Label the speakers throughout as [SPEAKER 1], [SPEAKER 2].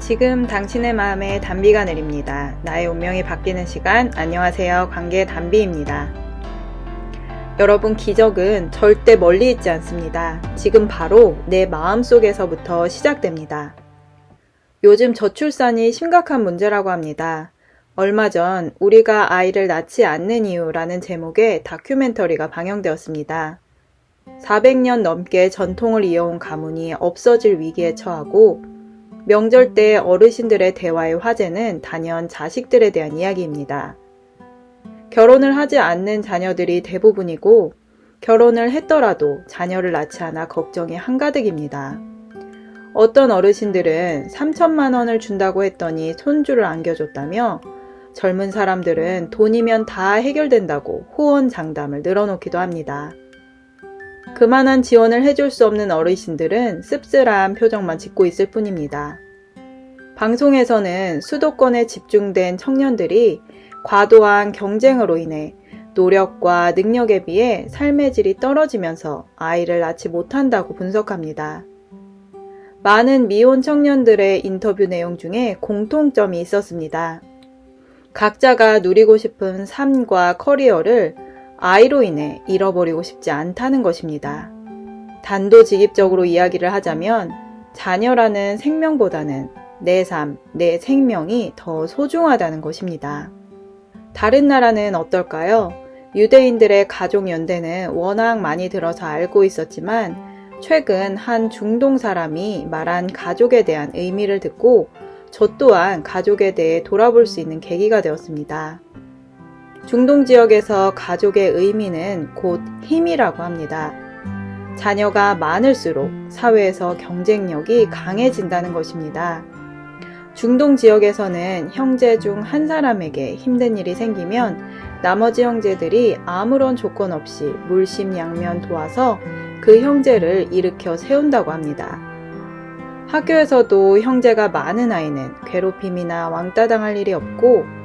[SPEAKER 1] 지금 당신의 마음에 단비가 내립니다. 나의 운명이 바뀌는 시간. 안녕하세요. 관계 단비입니다. 여러분, 기적은 절대 멀리 있지 않습니다. 지금 바로 내 마음속에서부터 시작됩니다. 요즘 저출산이 심각한 문제라고 합니다. 얼마 전 우리가 아이를 낳지 않는 이유라는 제목의 다큐멘터리가 방영되었습니다. 400년 넘게 전통을 이어온 가문이 없어질 위기에 처하고 명절 때 어르신들의 대화의 화제는 단연 자식들에 대한 이야기입니다. 결혼을 하지 않는 자녀들이 대부분이고 결혼을 했더라도 자녀를 낳지 않아 걱정이 한가득입니다. 어떤 어르신들은 3천만 원을 준다고 했더니 손주를 안겨줬다며 젊은 사람들은 돈이면 다 해결된다고 호언장담을 늘어놓기도 합니다. 그만한 지원을 해줄 수 없는 어르신들은 씁쓸한 표정만 짓고 있을 뿐입니다. 방송에서는 수도권에 집중된 청년들이 과도한 경쟁으로 인해 노력과 능력에 비해 삶의 질이 떨어지면서 아이를 낳지 못한다고 분석합니다. 많은 미혼 청년들의 인터뷰 내용 중에 공통점이 있었습니다. 각자가 누리고 싶은 삶과 커리어를 아이로 인해 잃어버리고 싶지 않다는 것입니다. 단도직입적으로 이야기를 하자면 자녀라는 생명보다는 내 삶, 내 생명이 더 소중하다는 것입니다. 다른 나라는 어떨까요? 유대인들의 가족연대는 워낙 많이 들어서 알고 있었지만 최근 한 중동 사람이 말한 가족에 대한 의미를 듣고 저 또한 가족에 대해 돌아볼 수 있는 계기가 되었습니다. 중동 지역에서 가족의 의미는 곧 힘이라고 합니다. 자녀가 많을수록 사회에서 경쟁력이 강해진다는 것입니다. 중동 지역에서는 형제 중 한 사람에게 힘든 일이 생기면 나머지 형제들이 아무런 조건 없이 물심양면 도와서 그 형제를 일으켜 세운다고 합니다. 학교에서도 형제가 많은 아이는 괴롭힘이나 왕따 당할 일이 없고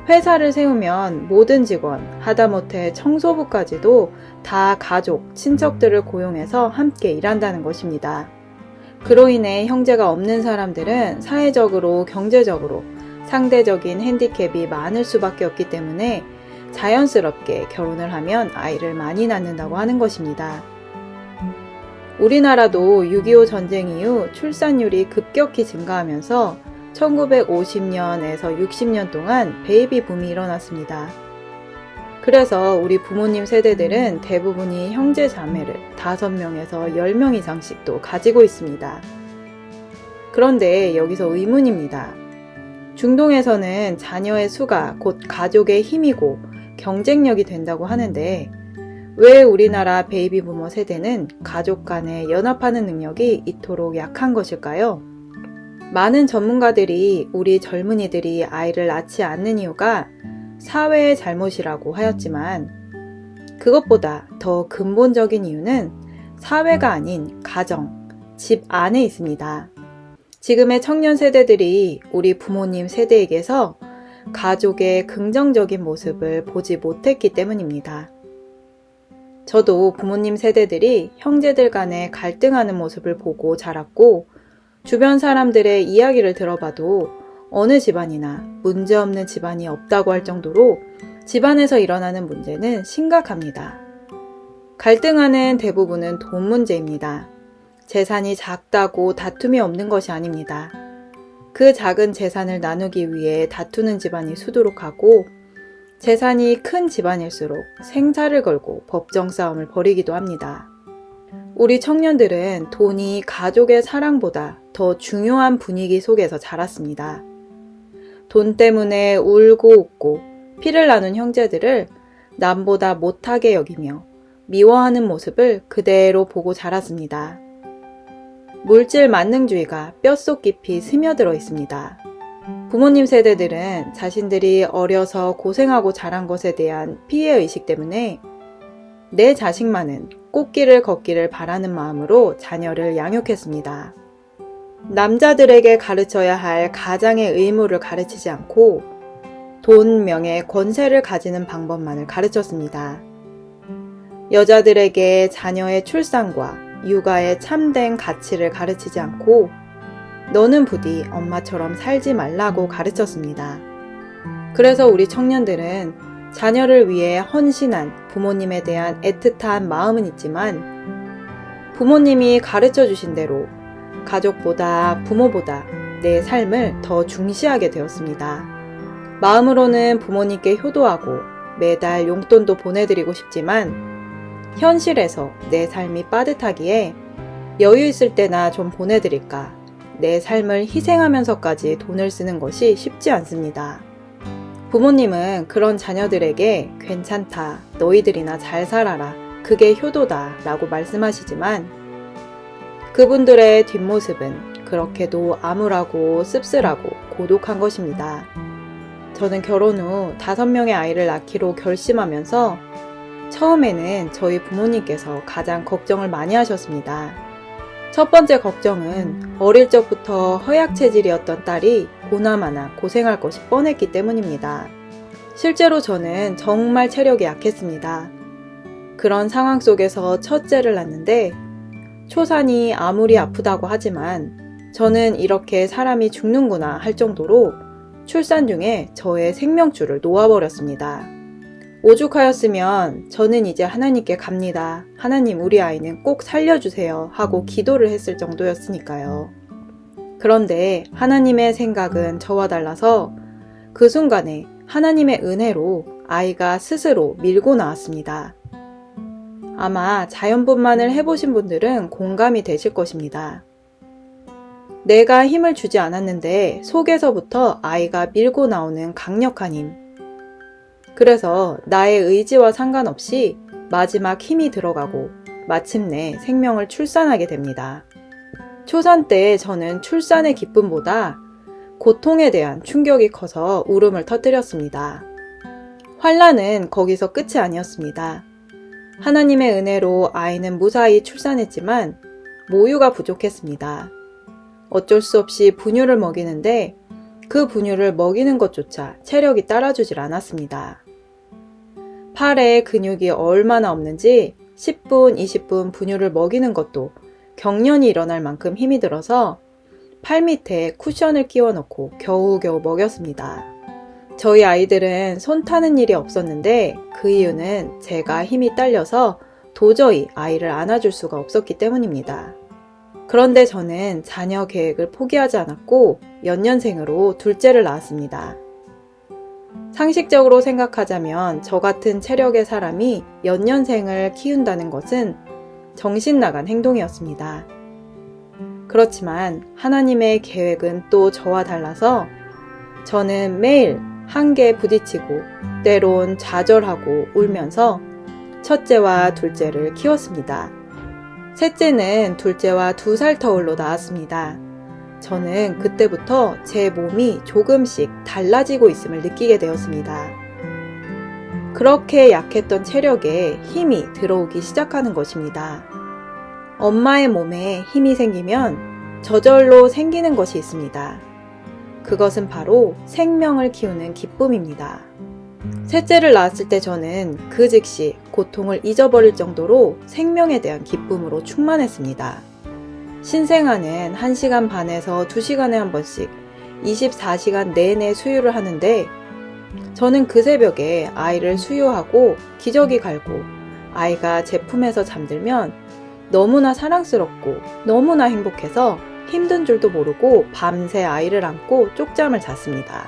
[SPEAKER 1] 회사를 세우면 모든 직원, 하다못해 청소부까지도 다 가족, 친척들을 고용해서 함께 일한다는 것입니다. 그로 인해 형제가 없는 사람들은 사회적으로, 경제적으로 상대적인 핸디캡이 많을 수밖에 없기 때문에 자연스럽게 결혼을 하면 아이를 많이 낳는다고 하는 것입니다. 우리나라도 6.25 전쟁 이후 출산율이 급격히 증가하면서 1950년에서 60년 동안 베이비 붐이 일어났습니다. 그래서 우리 부모님 세대들은 대부분이 형제 자매를 5명에서 10명 이상씩도 가지고 있습니다. 그런데 여기서 의문입니다. 중동에서는 자녀의 수가 곧 가족의 힘이고 경쟁력이 된다고 하는데 왜 우리나라 베이비 부머 세대는 가족 간에 연합하는 능력이 이토록 약한 것일까요? 많은 전문가들이 우리 젊은이들이 아이를 낳지 않는 이유가 사회의 잘못이라고 하였지만 그것보다 더 근본적인 이유는 사회가 아닌 가정, 집 안에 있습니다. 지금의 청년 세대들이 우리 부모님 세대에게서 가족의 긍정적인 모습을 보지 못했기 때문입니다. 저도 부모님 세대들이 형제들 간에 갈등하는 모습을 보고 자랐고 주변 사람들의 이야기를 들어봐도 어느 집안이나 문제없는 집안이 없다고 할 정도로 집안에서 일어나는 문제는 심각합니다. 갈등하는 대부분은 돈 문제입니다. 재산이 작다고 다툼이 없는 것이 아닙니다. 그 작은 재산을 나누기 위해 다투는 집안이 수두룩하고 재산이 큰 집안일수록 생사를 걸고 법정 싸움을 벌이기도 합니다. 우리 청년들은 돈이 가족의 사랑보다 더 중요한 분위기 속에서 자랐습니다. 돈 때문에 울고 웃고 피를 나눈 형제들을 남보다 못하게 여기며 미워하는 모습을 그대로 보고 자랐습니다. 물질 만능주의가 뼛속 깊이 스며들어 있습니다. 부모님 세대들은 자신들이 어려서 고생하고 자란 것에 대한 피해의식 때문에 내 자식만은 꽃길을 걷기를 바라는 마음으로 자녀를 양육했습니다. 남자들에게 가르쳐야 할 가장의 의무를 가르치지 않고 돈, 명예, 권세를 가지는 방법만을 가르쳤습니다. 여자들에게 자녀의 출산과 육아의 참된 가치를 가르치지 않고 너는 부디 엄마처럼 살지 말라고 가르쳤습니다. 그래서 우리 청년들은 자녀를 위해 헌신한 부모님에 대한 애틋한 마음은 있지만 부모님이 가르쳐 주신 대로 가족보다 부모보다 내 삶을 더 중시하게 되었습니다. 마음으로는 부모님께 효도하고 매달 용돈도 보내드리고 싶지만 현실에서 내 삶이 빠듯하기에 여유 있을 때나 좀 보내드릴까, 내 삶을 희생하면서까지 돈을 쓰는 것이 쉽지 않습니다. 부모님은 그런 자녀들에게 괜찮다, 너희들이나 잘 살아라, 그게 효도다 라고 말씀하시지만 그분들의 뒷모습은 그렇게도 암울하고 씁쓸하고 고독한 것입니다. 저는 결혼 후 5명의 아이를 낳기로 결심하면서 처음에는 저희 부모님께서 가장 걱정을 많이 하셨습니다. 첫 번째 걱정은 어릴 적부터 허약 체질이었던 딸이 보나마나 고생할 것이 뻔했기 때문입니다. 실제로 저는 정말 체력이 약했습니다. 그런 상황 속에서 첫째를 낳는데 초산이 아무리 아프다고 하지만 저는 이렇게 사람이 죽는구나 할 정도로 출산 중에 저의 생명줄을 놓아버렸습니다. 오죽하였으면 저는 이제 하나님께 갑니다. 하나님, 우리 아이는 꼭 살려주세요 하고 기도를 했을 정도였으니까요. 그런데 하나님의 생각은 저와 달라서 그 순간에 하나님의 은혜로 아이가 스스로 밀고 나왔습니다. 아마 자연분만을 해보신 분들은 공감이 되실 것입니다. 내가 힘을 주지 않았는데 속에서부터 아이가 밀고 나오는 강력한 힘. 그래서 나의 의지와 상관없이 마지막 힘이 들어가고 마침내 생명을 출산하게 됩니다. 초산 때 저는 출산의 기쁨보다 고통에 대한 충격이 커서 울음을 터뜨렸습니다. 환난은 거기서 끝이 아니었습니다. 하나님의 은혜로 아이는 무사히 출산했지만 모유가 부족했습니다. 어쩔 수 없이 분유를 먹이는데 그 분유를 먹이는 것조차 체력이 따라주질 않았습니다. 팔에 근육이 얼마나 없는지 10분, 20분 분유를 먹이는 것도 경련이 일어날 만큼 힘이 들어서 팔 밑에 쿠션을 끼워놓고 겨우겨우 먹였습니다. 저희 아이들은 손 타는 일이 없었는데 그 이유는 제가 힘이 딸려서 도저히 아이를 안아줄 수가 없었기 때문입니다. 그런데 저는 자녀 계획을 포기하지 않았고 연년생으로 둘째를 낳았습니다. 상식적으로 생각하자면 저 같은 체력의 사람이 연년생을 키운다는 것은 정신 나간 행동이었습니다. 그렇지만 하나님의 계획은 또 저와 달라서 저는 매일 한계에 부딪히고 때론 좌절하고 울면서 첫째와 둘째를 키웠습니다. 셋째는 둘째와 2살 터울로 낳았습니다. 저는 그때부터 제 몸이 조금씩 달라지고 있음을 느끼게 되었습니다. 그렇게 약했던 체력에 힘이 들어오기 시작하는 것입니다. 엄마의 몸에 힘이 생기면 저절로 생기는 것이 있습니다. 그것은 바로 생명을 키우는 기쁨입니다. 셋째를 낳았을 때 저는 그 즉시 고통을 잊어버릴 정도로 생명에 대한 기쁨으로 충만했습니다. 신생아는 1시간 반에서 2시간에 한 번씩 24시간 내내 수유를 하는데 저는 그 새벽에 아이를 수유하고 기저귀 갈고 아이가 제 품에서 잠들면 너무나 사랑스럽고 너무나 행복해서 힘든 줄도 모르고 밤새 아이를 안고 쪽잠을 잤습니다.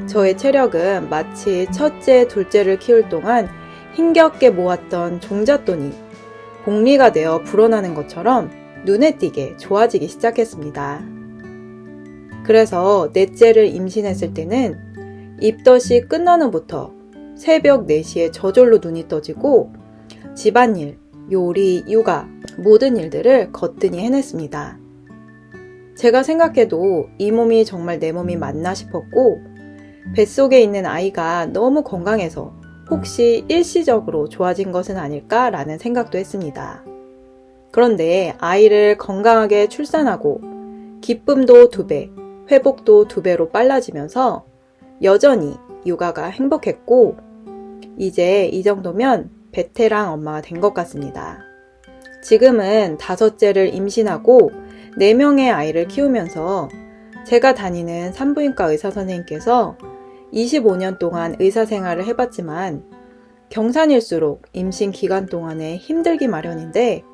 [SPEAKER 1] 저의 체력은 마치 첫째, 둘째를 키울 동안 힘겹게 모았던 종잣돈이 복리가 되어 불어나는 것처럼 눈에 띄게 좋아지기 시작했습니다. 그래서 넷째를 임신했을 때는 입덧이 끝난 후부터 새벽 4시에 저절로 눈이 떠지고 집안일, 요리, 육아 모든 일들을 거뜬히 해냈습니다. 제가 생각해도 이 몸이 정말 내 몸이 맞나 싶었고 뱃속에 있는 아이가 너무 건강해서 혹시 일시적으로 좋아진 것은 아닐까라는 생각도 했습니다. 그런데 아이를 건강하게 출산하고 기쁨도 2배, 회복도 2배로 빨라지면서 여전히 육아가 행복했고 이제 이 정도면 베테랑 엄마가 된 것 같습니다. 지금은 5째를 임신하고 4명의 아이를 키우면서 제가 다니는 산부인과 의사 선생님께서 25년 동안 의사 생활을 해봤지만 경산일수록 임신 기간 동안에 힘들기 마련인데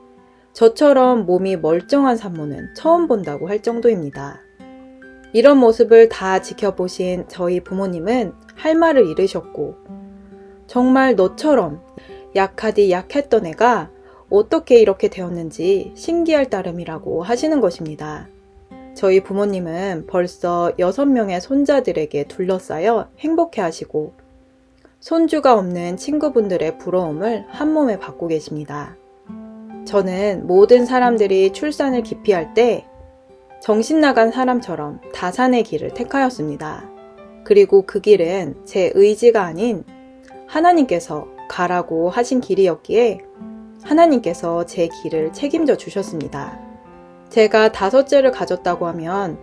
[SPEAKER 1] 저처럼 몸이 멀쩡한 산모는 처음 본다고 할 정도입니다. 이런 모습을 다 지켜보신 저희 부모님은 할 말을 잃으셨고 정말 너처럼 약하디 약했던 애가 어떻게 이렇게 되었는지 신기할 따름이라고 하시는 것입니다. 저희 부모님은 벌써 6명의 손자들에게 둘러싸여 행복해 하시고 손주가 없는 친구분들의 부러움을 한몸에 받고 계십니다. 저는 모든 사람들이 출산을 기피할 때 정신 나간 사람처럼 다산의 길을 택하였습니다. 그리고 그 길은 제 의지가 아닌 하나님께서 가라고 하신 길이었기에 하나님께서 제 길을 책임져 주셨습니다. 제가 5째를 가졌다고 하면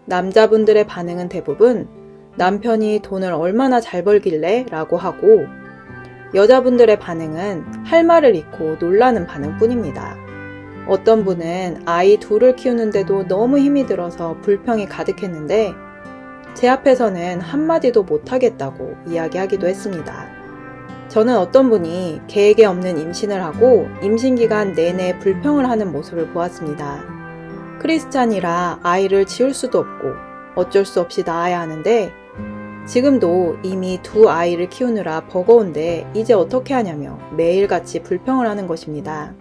[SPEAKER 1] 남자분들의 반응은 대부분 남편이 돈을 얼마나 잘 벌길래 라고 하고 여자분들의 반응은 할 말을 잃고 놀라는 반응뿐입니다. 어떤 분은 아이 2을 키우는데도 너무 힘이 들어서 불평이 가득했는데 제 앞에서는 한마디도 못하겠다고 이야기하기도 했습니다. 저는 어떤 분이 계획에 없는 임신을 하고 임신기간 내내 불평을 하는 모습을 보았습니다. 크리스찬이라 아이를 지울 수도 없고 어쩔 수 없이 낳아야 하는데 지금도 이미 2 아이를 키우느라 버거운데 이제 어떻게 하냐며 매일같이 불평을 하는 것입니다.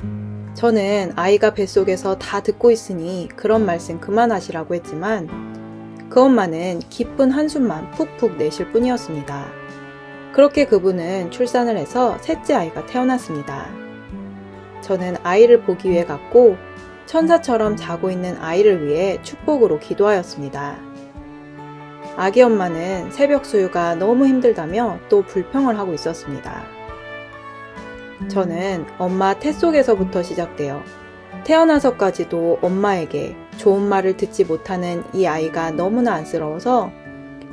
[SPEAKER 1] 저는 아이가 뱃속에서 다 듣고 있으니 그런 말씀 그만하시라고 했지만 그 엄마는 기쁜 한숨만 푹푹 내쉴 뿐이었습니다. 그렇게 그분은 출산을 해서 3째 아이가 태어났습니다. 저는 아이를 보기 위해 갔고 천사처럼 자고 있는 아이를 위해 축복으로 기도하였습니다. 아기 엄마는 새벽 수유가 너무 힘들다며 또 불평을 하고 있었습니다. 저는 엄마 태 속에서부터 시작되어 태어나서까지도 엄마에게 좋은 말을 듣지 못하는 이 아이가 너무나 안쓰러워서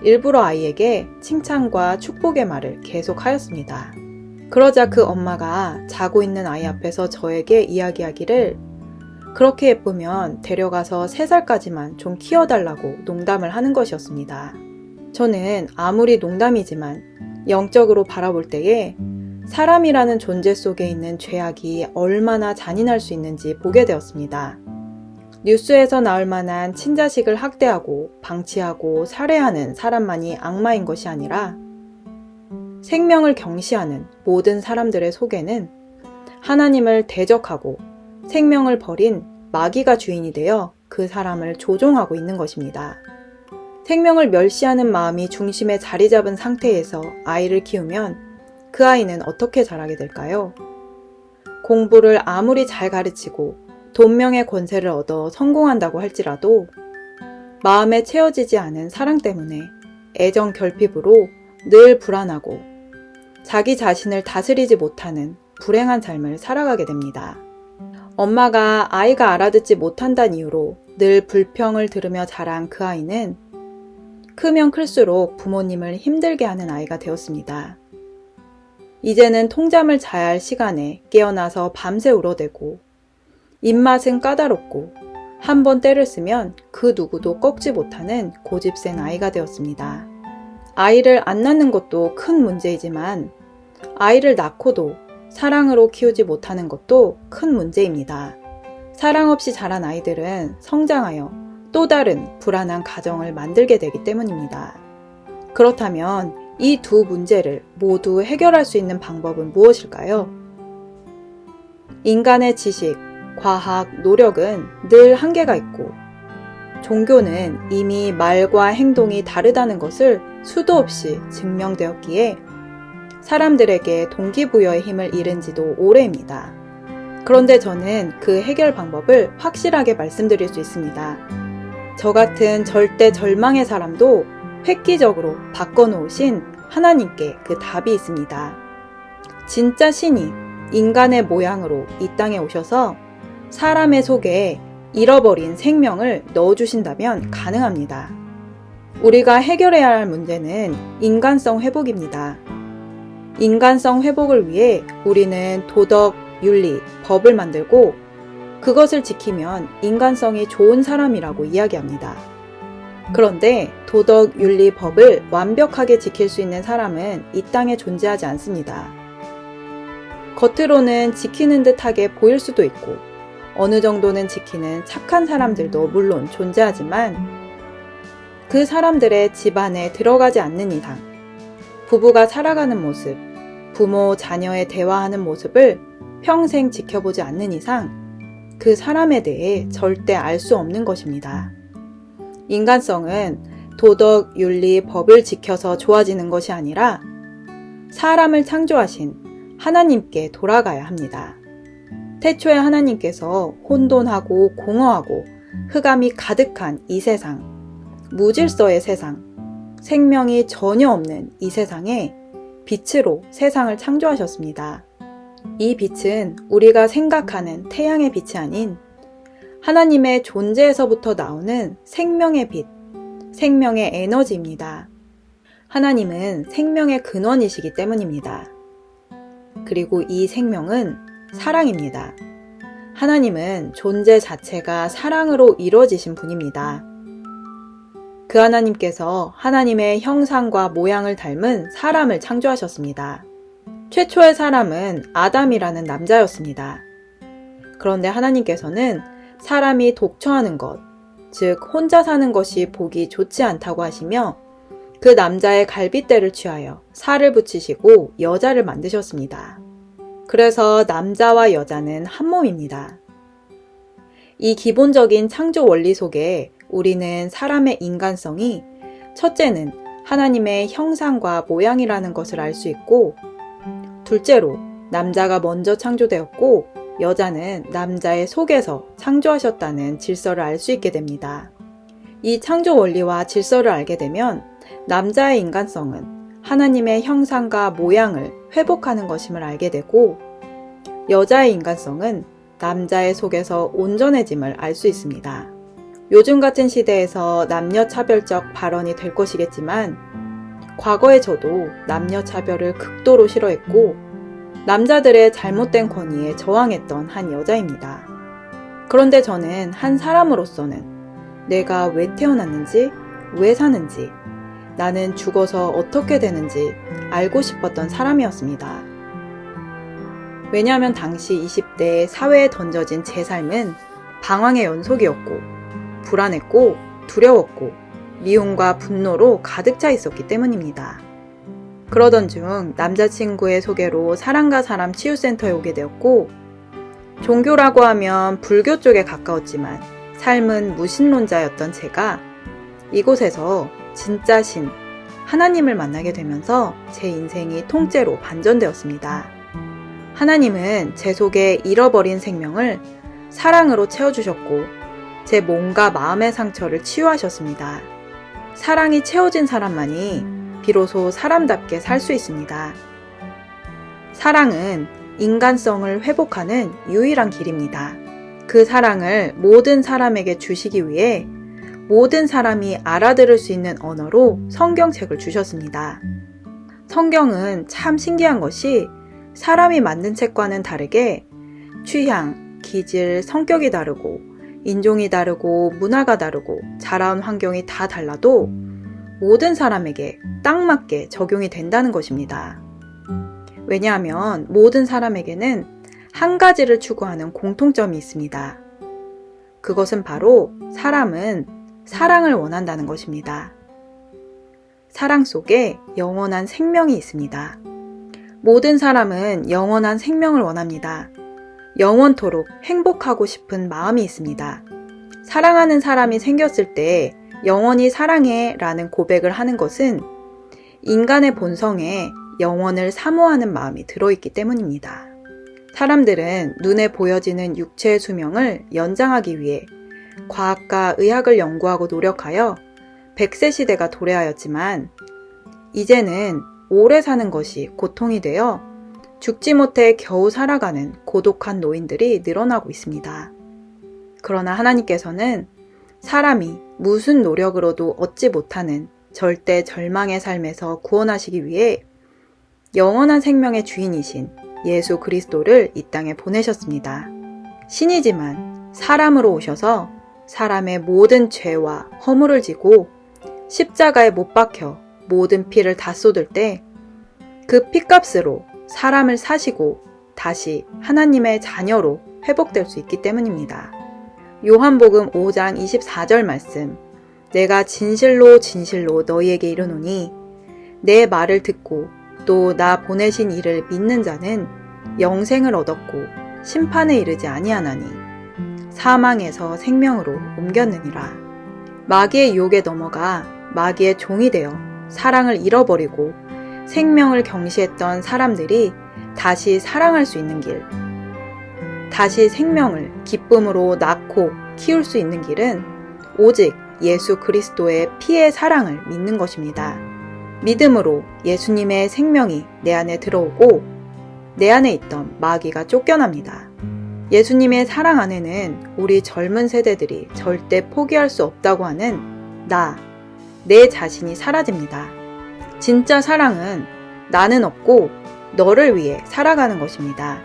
[SPEAKER 1] 일부러 아이에게 칭찬과 축복의 말을 계속 하였습니다. 그러자 그 엄마가 자고 있는 아이 앞에서 저에게 이야기하기를 그렇게 예쁘면 데려가서 3살까지만 좀 키워달라고 농담을 하는 것이었습니다. 저는 아무리 농담이지만 영적으로 바라볼 때에 사람이라는 존재 속에 있는 죄악이 얼마나 잔인할 수 있는지 보게 되었습니다. 뉴스에서 나올 만한 친자식을 학대하고 방치하고 살해하는 사람만이 악마인 것이 아니라 생명을 경시하는 모든 사람들의 속에는 하나님을 대적하고 생명을 버린 마귀가 주인이 되어 그 사람을 조종하고 있는 것입니다. 생명을 멸시하는 마음이 중심에 자리 잡은 상태에서 아이를 키우면 그 아이는 어떻게 자라게 될까요? 공부를 아무리 잘 가르치고 돈명의 권세를 얻어 성공한다고 할지라도 마음에 채워지지 않은 사랑 때문에 애정 결핍으로 늘 불안하고 자기 자신을 다스리지 못하는 불행한 삶을 살아가게 됩니다. 엄마가 아이가 알아듣지 못한다는 이유로 늘 불평을 들으며 자란 그 아이는 크면 클수록 부모님을 힘들게 하는 아이가 되었습니다. 이제는 통잠을 자야 할 시간에 깨어나서 밤새 울어대고 입맛은 까다롭고 한 번 때를 쓰면 그 누구도 꺾지 못하는 고집센 아이가 되었습니다. 아이를 안 낳는 것도 큰 문제이지만 아이를 낳고도 사랑으로 키우지 못하는 것도 큰 문제입니다. 사랑 없이 자란 아이들은 성장하여 또 다른 불안한 가정을 만들게 되기 때문입니다. 그렇다면 이 2 문제를 모두 해결할 수 있는 방법은 무엇일까요? 인간의 지식, 과학, 노력은 늘 한계가 있고 종교는 이미 말과 행동이 다르다는 것을 수도 없이 증명되었기에 사람들에게 동기부여의 힘을 잃은 지도 오래입니다. 그런데 저는 그 해결 방법을 확실하게 말씀드릴 수 있습니다. 저 같은 절대 절망의 사람도 획기적으로 바꿔놓으신 하나님께 그 답이 있습니다. 진짜 신이 인간의 모양으로 이 땅에 오셔서 사람의 속에 잃어버린 생명을 넣어주신다면 가능합니다. 우리가 해결해야 할 문제는 인간성 회복입니다. 인간성 회복을 위해 우리는 도덕, 윤리, 법을 만들고 그것을 지키면 인간성이 좋은 사람이라고 이야기합니다. 그런데 도덕, 윤리, 법을 완벽하게 지킬 수 있는 사람은 이 땅에 존재하지 않습니다. 겉으로는 지키는 듯하게 보일 수도 있고 어느 정도는 지키는 착한 사람들도 물론 존재하지만 그 사람들의 집안에 들어가지 않는 이상 부부가 살아가는 모습, 부모, 자녀의 대화하는 모습을 평생 지켜보지 않는 이상 그 사람에 대해 절대 알 수 없는 것입니다. 인간성은 도덕, 윤리, 법을 지켜서 좋아지는 것이 아니라 사람을 창조하신 하나님께 돌아가야 합니다. 태초에 하나님께서 혼돈하고 공허하고 흑암이 가득한 이 세상, 무질서의 세상, 생명이 전혀 없는 이 세상에 빛으로 세상을 창조하셨습니다. 이 빛은 우리가 생각하는 태양의 빛이 아닌 하나님의 존재에서부터 나오는 생명의 빛, 생명의 에너지입니다. 하나님은 생명의 근원이시기 때문입니다. 그리고 이 생명은 사랑입니다. 하나님은 존재 자체가 사랑으로 이루어지신 분입니다. 그 하나님께서 하나님의 형상과 모양을 닮은 사람을 창조하셨습니다. 최초의 사람은 아담이라는 남자였습니다. 그런데 하나님께서는 사람이 독처하는 것, 즉 혼자 사는 것이 보기 좋지 않다고 하시며 그 남자의 갈빗대를 취하여 살을 붙이시고 여자를 만드셨습니다. 그래서 남자와 여자는 한 몸입니다. 이 기본적인 창조 원리 속에 우리는 사람의 인간성이 첫째는 하나님의 형상과 모양이라는 것을 알 수 있고 둘째로 남자가 먼저 창조되었고 여자는 남자의 속에서 창조하셨다는 질서를 알 수 있게 됩니다. 이 창조 원리와 질서를 알게 되면 남자의 인간성은 하나님의 형상과 모양을 회복하는 것임을 알게 되고 여자의 인간성은 남자의 속에서 온전해짐을 알 수 있습니다. 요즘 같은 시대에서 남녀차별적 발언이 될 것이겠지만 과거에 저도 남녀차별을 극도로 싫어했고 남자들의 잘못된 권위에 저항했던 한 여자입니다. 그런데 저는 한 사람으로서는 내가 왜 태어났는지, 왜 사는지, 나는 죽어서 어떻게 되는지 알고 싶었던 사람이었습니다. 왜냐하면 당시 20대에 사회에 던져진 제 삶은 방황의 연속이었고 불안했고 두려웠고 미움과 분노로 가득 차 있었기 때문입니다. 그러던 중 남자친구의 소개로 사람과 사람 치유센터에 오게 되었고 종교라고 하면 불교 쪽에 가까웠지만 삶은 무신론자였던 제가 이곳에서 진짜 신, 하나님을 만나게 되면서 제 인생이 통째로 반전되었습니다. 하나님은 제 속에 잃어버린 생명을 사랑으로 채워주셨고 제 몸과 마음의 상처를 치유하셨습니다. 사랑이 채워진 사람만이 비로소 사람답게 살 수 있습니다. 사랑은 인간성을 회복하는 유일한 길입니다. 그 사랑을 모든 사람에게 주시기 위해 모든 사람이 알아들을 수 있는 언어로 성경책을 주셨습니다. 성경은 참 신기한 것이 사람이 만든 책과는 다르게 취향, 기질, 성격이 다르고 인종이 다르고 문화가 다르고 자라온 환경이 다 달라도 모든 사람에게 딱 맞게 적용이 된다는 것입니다. 왜냐하면 모든 사람에게는 한 가지를 추구하는 공통점이 있습니다. 그것은 바로 사람은 사랑을 원한다는 것입니다. 사랑 속에 영원한 생명이 있습니다. 모든 사람은 영원한 생명을 원합니다. 영원토록 행복하고 싶은 마음이 있습니다. 사랑하는 사람이 생겼을 때 영원히 사랑해 라는 고백을 하는 것은 인간의 본성에 영원을 사모하는 마음이 들어있기 때문입니다. 사람들은 눈에 보여지는 육체의 수명을 연장하기 위해 과학과 의학을 연구하고 노력하여 100세 시대가 도래하였지만 이제는 오래 사는 것이 고통이 되어 죽지 못해 겨우 살아가는 고독한 노인들이 늘어나고 있습니다. 그러나 하나님께서는 사람이 무슨 노력으로도 얻지 못하는 절대 절망의 삶에서 구원하시기 위해 영원한 생명의 주인이신 예수 그리스도를 이 땅에 보내셨습니다. 신이지만 사람으로 오셔서 사람의 모든 죄와 허물을 지고 십자가에 못 박혀 모든 피를 다 쏟을 때 그 피값으로 사람을 사시고 다시 하나님의 자녀로 회복될 수 있기 때문입니다. 요한복음 5장 24절 말씀, 내가 진실로 진실로 너희에게 이르노니 내 말을 듣고 또 나 보내신 이를 믿는 자는 영생을 얻었고 심판에 이르지 아니하나니 사망에서 생명으로 옮겼느니라. 마귀의 유혹에 넘어가 마귀의 종이 되어 사랑을 잃어버리고 생명을 경시했던 사람들이 다시 사랑할 수 있는 길, 다시 생명을 기쁨으로 낳고 키울 수 있는 길은 오직 예수 그리스도의 피의 사랑을 믿는 것입니다. 믿음으로 예수님의 생명이 내 안에 들어오고 내 안에 있던 마귀가 쫓겨납니다. 예수님의 사랑 안에는 우리 젊은 세대들이 절대 포기할 수 없다고 하는 내 자신이 사라집니다. 진짜 사랑은 나는 없고 너를 위해 살아가는 것입니다.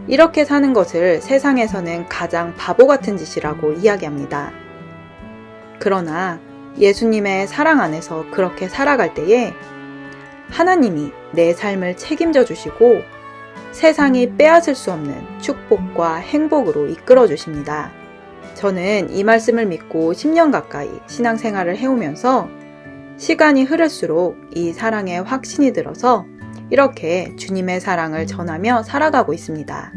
[SPEAKER 1] 이렇게 사는 것을 세상에서는 가장 바보 같은 짓이라고 이야기합니다. 그러나 예수님의 사랑 안에서 그렇게 살아갈 때에 하나님이 내 삶을 책임져 주시고 세상이 빼앗을 수 없는 축복과 행복으로 이끌어 주십니다. 저는 이 말씀을 믿고 10년 가까이 신앙생활을 해오면서 시간이 흐를수록 이 사랑에 확신이 들어서 이렇게 주님의 사랑을 전하며 살아가고 있습니다.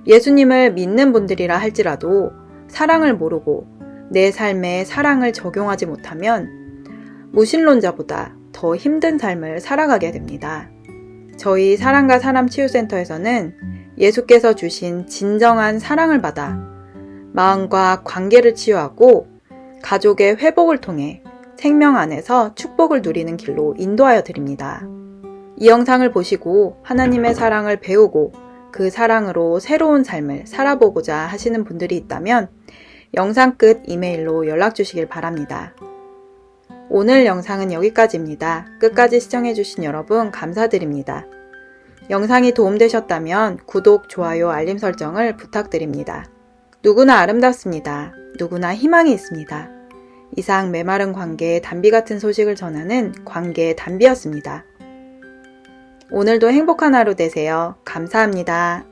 [SPEAKER 1] 예수님을 믿는 분들이라 할지라도 사랑을 모르고 내 삶에 사랑을 적용하지 못하면 무신론자보다 더 힘든 삶을 살아가게 됩니다. 저희 사랑과 사람 치유센터에서는 예수께서 주신 진정한 사랑을 받아 마음과 관계를 치유하고 가족의 회복을 통해 생명 안에서 축복을 누리는 길로 인도하여 드립니다. 이 영상을 보시고 하나님의 사랑을 배우고 그 사랑으로 새로운 삶을 살아보고자 하시는 분들이 있다면 영상 끝 이메일로 연락 주시길 바랍니다. 오늘 영상은 여기까지입니다. 끝까지 시청해주신 여러분 감사드립니다. 영상이 도움되셨다면 구독, 좋아요, 알림 설정을 부탁드립니다. 누구나 아름답습니다. 누구나 희망이 있습니다. 이상 메마른 관계의 담비 같은 소식을 전하는 관계의 담비였습니다. 오늘도 행복한 하루 되세요. 감사합니다.